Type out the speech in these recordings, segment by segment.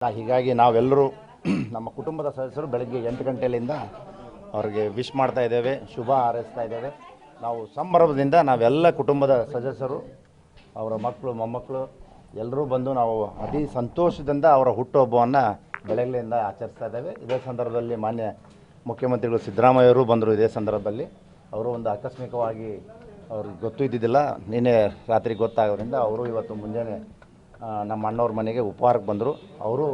ಹೀಗಾಗಿ ನಾವೆಲ್ಲರೂ ನಮ್ಮ ಕುಟುಂಬದ ಸದಸ್ಯರು ಬೆಳಗ್ಗೆ 8 ಗಂಟೆಯಿಂದ ಅವರಿಗೆ ವಿಶ್ ಮಾಡ್ತಾ ಇದ್ದೇವೆ, ಶುಭ ಹಾರೈಸ್ತಾ ಇದ್ದೇವೆ. ನಾವು ಸಂಭ್ರಮದಿಂದ ನಾವೆಲ್ಲ ಕುಟುಂಬದ ಸದಸ್ಯರು, ಅವರ ಮಕ್ಕಳು ಮೊಮ್ಮಕ್ಕಳು ಎಲ್ಲರೂ ಬಂದು ನಾವು ಅತಿ ಸಂತೋಷದಿಂದ ಅವರ ಹುಟ್ಟುಹಬ್ಬವನ್ನು ಬೆಳಗ್ಗೆಯಿಂದ ಆಚರಿಸ್ತಾ ಇದ್ದೇವೆ. ಇದೇ ಸಂದರ್ಭದಲ್ಲಿ ಮಾನ್ಯ ಮುಖ್ಯಮಂತ್ರಿಗಳು ಸಿದ್ದರಾಮಯ್ಯವರು ಬಂದರು. ಇದೇ ಸಂದರ್ಭದಲ್ಲಿ ಅವರು ಒಂದು ಆಕಸ್ಮಿಕವಾಗಿ ಅವ್ರಿಗೆ ಗೊತ್ತೂ ಇದ್ದಿದ್ದಿಲ್ಲ, ನಿನ್ನೆ ರಾತ್ರಿ ಗೊತ್ತಾಗೋದ್ರಿಂದ ಅವರು ಇವತ್ತು ಮುಂಜಾನೆ ನಮ್ಮ ಅಣ್ಣವ್ರ ಮನೆಗೆ ಉಪಹಾರಕ್ಕೆ ಬಂದರು. ಅವರು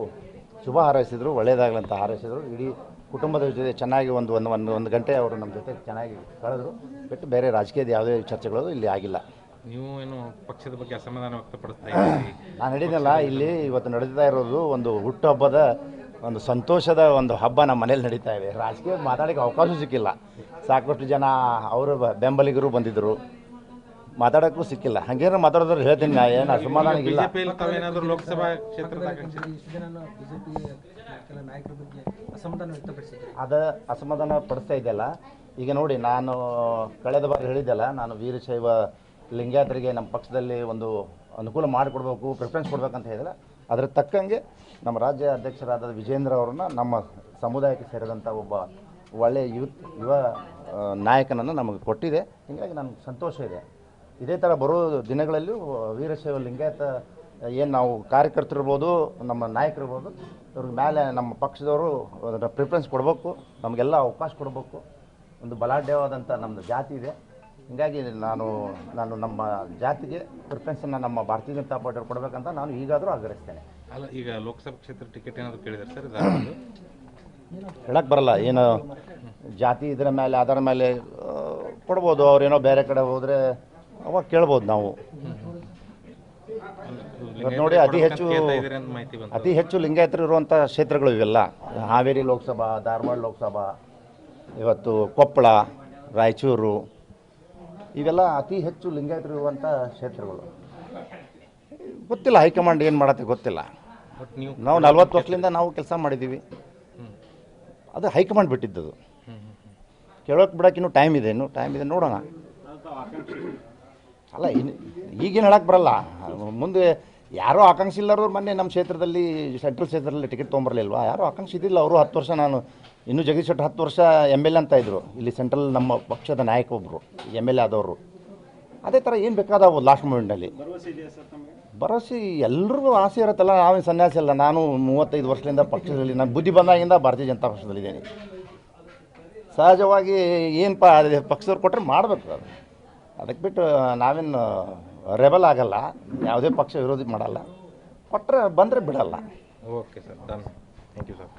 ಶುಭ ಹಾರೈಸಿದರು, ಒಳ್ಳೆಯದಾಗಲಂತ ಹಾರೈಸಿದರು. ಇಡೀ ಕುಟುಂಬದ ಜೊತೆ ಚೆನ್ನಾಗಿ ಒಂದು ಗಂಟೆ ಅವರು ನಮ್ಮ ಜೊತೆ ಚೆನ್ನಾಗಿ ಕಳೆದರು. ಬಿಟ್ಟು ಬೇರೆ ರಾಜಕೀಯದ ಯಾವುದೇ ಚರ್ಚೆಗಳು ಇಲ್ಲಿ ಆಗಿಲ್ಲ. ನೀವು ಏನು ಪಕ್ಷದ ಬಗ್ಗೆ ಅಸಮಾಧಾನ ವ್ಯಕ್ತಪಡಿಸ್ತಾ ಇದ್ದೀರಿ? ನಾನು ಹೇಳಿದ್ನಲ್ಲ, ಇಲ್ಲಿ ಇವತ್ತು ನಡೀತಾ ಇರೋದು ಒಂದು ಹುಟ್ಟುಹಬ್ಬದ ಒಂದು ಸಂತೋಷದ ಒಂದು ಹಬ್ಬ ನಮ್ಮ ಮನೇಲಿ ನಡೀತಾ ಇದೆ. ರಾಜಕೀಯ ಮಾತಾಡೋಕ್ಕೆ ಅವಕಾಶ ಸಿಕ್ಕಿಲ್ಲ. ಸಾಕಷ್ಟು ಜನ ಅವರ ಬೆಂಬಲಿಗರು ಬಂದಿದ್ದರು, ಮಾತಾಡೋಕ್ಕೂ ಸಿಕ್ಕಿಲ್ಲ. ಹಂಗೇನಾರು ಮಾತಾಡೋದ್ರೆ ಹೇಳ್ತೀನಿ, ನಾ ಏನು ಅಸಮಾಧಾನ ಇಲ್ಲ. ಲೋಕಸಭಾ ಕ್ಷೇತ್ರದ ಅದು ಅಸಮಾಧಾನ ಪಡಿಸ್ತಾ ಇದೆಯಲ್ಲ. ಈಗ ನೋಡಿ, ನಾನು ಕಳೆದ ಬಾರಿ ಹೇಳಿದ್ದೆಲ್ಲ, ನಾನು ವೀರಶೈವ ಲಿಂಗಾಯತರಿಗೆ ನಮ್ಮ ಪಕ್ಷದಲ್ಲಿ ಒಂದು ಅನುಕೂಲ ಮಾಡಿಕೊಡ್ಬೇಕು, ಪ್ರಿಫರೆನ್ಸ್ ಕೊಡಬೇಕಂತ ಹೇಳಿದ್ರೆ, ಅದರ ತಕ್ಕಂಗೆ ನಮ್ಮ ರಾಜ್ಯ ಅಧ್ಯಕ್ಷರಾದ ವಿಜೇಂದ್ರ ಅವ್ರನ್ನ ನಮ್ಮ ಸಮುದಾಯಕ್ಕೆ ಸೇರಿದಂಥ ಒಬ್ಬ ಒಳ್ಳೆಯ ಯುವ ನಾಯಕನನ್ನು ನಮಗೆ ಕೊಟ್ಟಿದೆ. ಹೀಗಾಗಿ ನನಗೆ ಸಂತೋಷ ಇದೆ. ಇದೇ ಥರ ಬರೋ ದಿನಗಳಲ್ಲೂ ವೀರಶೈವ ಲಿಂಗಾಯತ ಏನು ನಾವು ಕಾರ್ಯಕರ್ತರಿರ್ಬೋದು, ನಮ್ಮ ನಾಯಕರಿರ್ಬೋದು, ಇವ್ರ ಮೇಲೆ ನಮ್ಮ ಪಕ್ಷದವರು ಪ್ರಿಫರೆನ್ಸ್ ಕೊಡಬೇಕು, ನಮಗೆಲ್ಲ ಅವಕಾಶ ಕೊಡಬೇಕು. ಒಂದು ಬಲಾಢ್ಯವಾದಂಥ ನಮ್ಮದು ಜಾತಿ ಇದೆ. ಹೀಗಾಗಿ ನಾನು ನಮ್ಮ ಜಾತಿಗೆ ಪ್ರಿಫರೆನ್ಸನ್ನು ನಮ್ಮ ಭಾರತೀಯ ಜನತಾ ಪಾರ್ಟಿಯವ್ರು ಕೊಡಬೇಕಂತ ನಾನು ಈಗಾದರೂ ಆಗ್ರಹಿಸ್ತೇನೆ. ಅಲ್ಲ, ಈಗ ಲೋಕಸಭಾ ಕ್ಷೇತ್ರ ಟಿಕೆಟ್ ಏನಾದರೂ ಕೇಳಿದ್ದಾರೆ ಸರ್? ಹೇಳಕ್ಕೆ ಬರಲ್ಲ. ಏನು ಜಾತಿ ಇದರ ಮೇಲೆ ಅದರ ಮೇಲೆ ಕೊಡ್ಬೋದು. ಅವ್ರೇನೋ ಬೇರೆ ಕಡೆ ಹೋದರೆ ಅವಾಗ ಕೇಳ್ಬೋದು ನಾವು. ನೋಡಿ, ಅತಿ ಹೆಚ್ಚು ಲಿಂಗಾಯತರು ಇರುವಂಥ ಕ್ಷೇತ್ರಗಳು ಇವೆಲ್ಲ. ಹಾವೇರಿ ಲೋಕಸಭಾ, ಧಾರವಾಡ ಲೋಕಸಭಾ, ಇವತ್ತು ಕೊಪ್ಪಳ, ರಾಯಚೂರು, ಇವೆಲ್ಲ ಅತಿ ಹೆಚ್ಚು ಲಿಂಗಾಯತರು ಇರುವಂಥ ಕ್ಷೇತ್ರಗಳು. ಗೊತ್ತಿಲ್ಲ ಹೈಕಮಾಂಡ್ ಏನು ಮಾಡತ್ತೆ ಗೊತ್ತಿಲ್ಲ. ನಾವು 40 ವರ್ಷದಿಂದ ನಾವು ಕೆಲಸ ಮಾಡಿದ್ದೀವಿ. ಅದು ಹೈಕಮಾಂಡ್ ಬಿಟ್ಟಿದ್ದದು. ಕೇಳೋಕೆ ಬಿಡೋಕೆ ಇನ್ನೂ ಟೈಮ್ ಇದೆ, ನೋಡೋಣ. ಅಲ್ಲ, ಈಗೇನು ಹೇಳಕ್ಕೆ ಬರಲ್ಲ. ಮುಂದೆ ಯಾರೋ ಆಕಾಂಕ್ಷಿ ಇಲ್ಲವ್ರು ಮೊನ್ನೆ ನಮ್ಮ ಕ್ಷೇತ್ರದಲ್ಲಿ ಸೆಂಟ್ರಲ್ ಕ್ಷೇತ್ರದಲ್ಲಿ ಟಿಕೆಟ್ ತೊಗೊಂಬರಲಿಲ್ವಾ? ಯಾರೋ ಆಕಾಂಕ್ಷಿ ಇದ್ದಿಲ್ಲ. ಅವರು 10 ವರ್ಷ, ನಾನು ಇನ್ನೂ ಜಗದೀಶ್ ಶೆಟ್ಟರ್ 10 ವರ್ಷ MLA ಅಂತ ಇದ್ದರು. ಇಲ್ಲಿ ಸೆಂಟ್ರಲ್ ನಮ್ಮ ಪಕ್ಷದ ನಾಯಕ ಒಬ್ಬರು MLA ಆದವರು. ಅದೇ ಥರ ಏನು ಬೇಕಾದವು ಲಾಸ್ಟ್ ಮೂಮೆಂಟಲ್ಲಿ ಭರವಸೆ ಎಲ್ಲರಿಗೂ ಆಸೆ ಇರುತ್ತಲ್ಲ. ನಾವೇನು ಸನ್ಯಾಸಿ ಅಲ್ಲ. ನಾನು 35 ವರ್ಷದಿಂದ ಪಕ್ಷದಲ್ಲಿ, ನಾನು ಬುದ್ಧಿ ಬಂದಾಗಿಂದ ಭಾರತೀಯ ಜನತಾ ಪಕ್ಷದಲ್ಲಿದ್ದೇನೆ. ಸಹಜವಾಗಿ ಏನಪ್ಪ ಪಕ್ಷದವ್ರು ಕೊಟ್ಟರೆ ಮಾಡಬೇಕು. ಅದಕ್ಕೆ ಬಿಟ್ಟು ನಾವೇನು ರೆಬಲ್ ಆಗಲ್ಲ, ಯಾವುದೇ ಪಕ್ಷ ವಿರೋಧಿ ಮಾಡಲ್ಲ. ಕೊಟ್ಟರೆ ಬಂದರೆ ಬಿಡಲ್ಲ. Okay sir, thank you sir.